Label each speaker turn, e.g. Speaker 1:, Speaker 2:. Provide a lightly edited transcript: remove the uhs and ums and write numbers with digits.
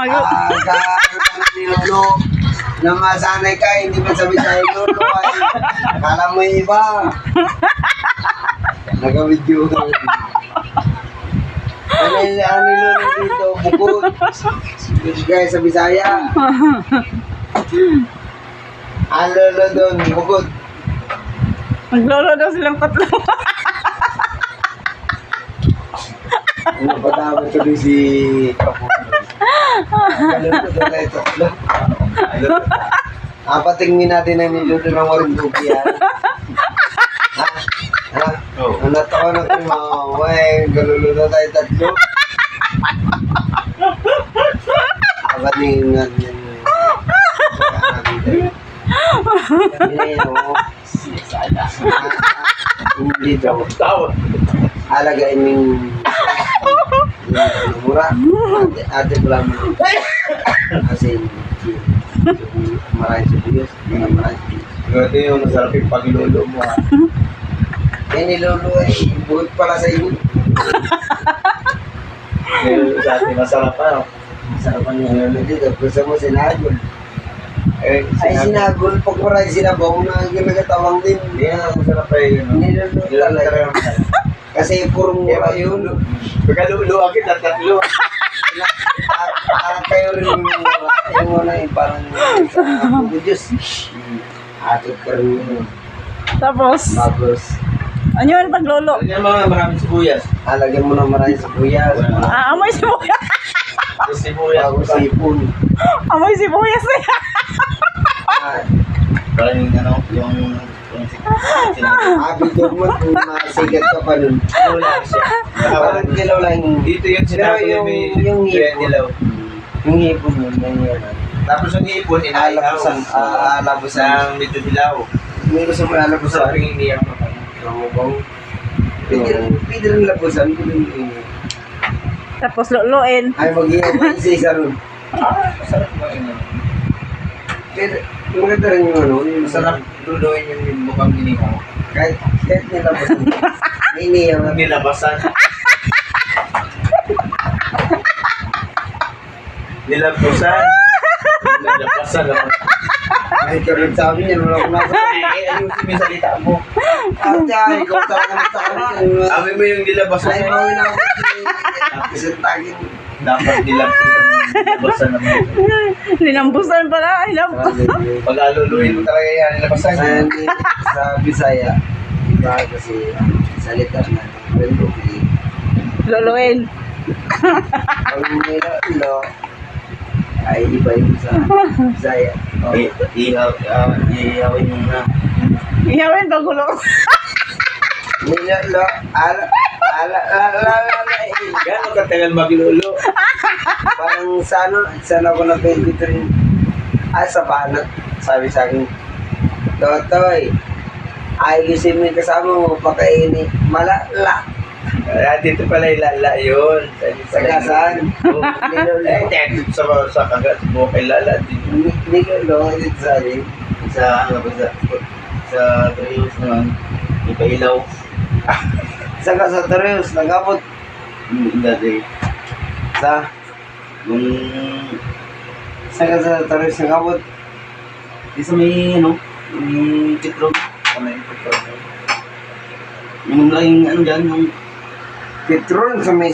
Speaker 1: Lolo. Na masanay ka, hindi ba sabi sa'yo, Lolo? Ay, akala mo yung iba. Nag-video ka. Ano Lolo dito? Bukod. Kaya sa Bisaya. Lolo doon, bukod.
Speaker 2: Naglolo daw silang tatlo.
Speaker 1: Napatawag ko din si Kapuno. Lolo doon tayo tatlo. Patingin natin na niluto ng Warinduki yan. Ang natawa na kayo mga galulo na tayo tatlo. Patingin natin hindi daw alagain yung mura ate pala mo kasi maraming sibuyas ito yung masarap yung paglolo mo nilolo ay buhot pala sa iyo sa atin masarap pa masarap pa nilolo dito gusto mo sinagol ay sinagol pag maraming sinabong na ginagawang din masarap pa yun nilolo talaga kasi purong mura yun pagkalulo akit at tatlo kayo rin yung muna yung parang Diyos atot ka rin yun
Speaker 2: Tapos ano yun paglolo?
Speaker 1: Lagyan mo maraming sibuyas lagyan mo na maraming sibuyas
Speaker 2: Amoy sibuyas.
Speaker 1: bago sipon
Speaker 2: Amoy sibuyas eh.
Speaker 1: parang yung video mo kung masigat ka pa nun parang kilaw lang dito yung sinabi yung hipon yung hipon yun tapos yung hipon inalabusan ng medyo dilaw may gusto mo lalabusan hindi ang pwede rin labusan
Speaker 2: Tapos loloin.
Speaker 1: ay mag-iwan isa rin masarap mo yun maganda rin yung masarap luluin yung mukhang ginihaw kahit nilabasan may inihaw na nilabasan nilabasan naman ay karoon sa amin yan wala ko nasa ayusin mo yung salita mo ate ikaw talaga sa amin amin mo yung nilabasan ay mawin ako isang tagin dapat nilabasan naman
Speaker 2: Linambusan pala.
Speaker 1: pag aluluin mo talaga yan nilabasan sa Bisaya iba kasi salita na
Speaker 2: Loloin.
Speaker 1: pag nilalo ay iba yung sa Bisaya ihawin mo na
Speaker 2: Iyawin pagulo.
Speaker 1: nilalo gano'ng katagal maglulo parang sana ko na 23 sa banat sabi sa akin Totoy ayusin mo yung kasama mo pakaini malala dito pala ilala yun sa kasaan nilolo sa kagat mo kay lala nilolo sabi sa Trios naman ipailaw sa Trios nagabot dati sa Trios nagabot isa may may petrol minum lang yung dyan yung petrol sa may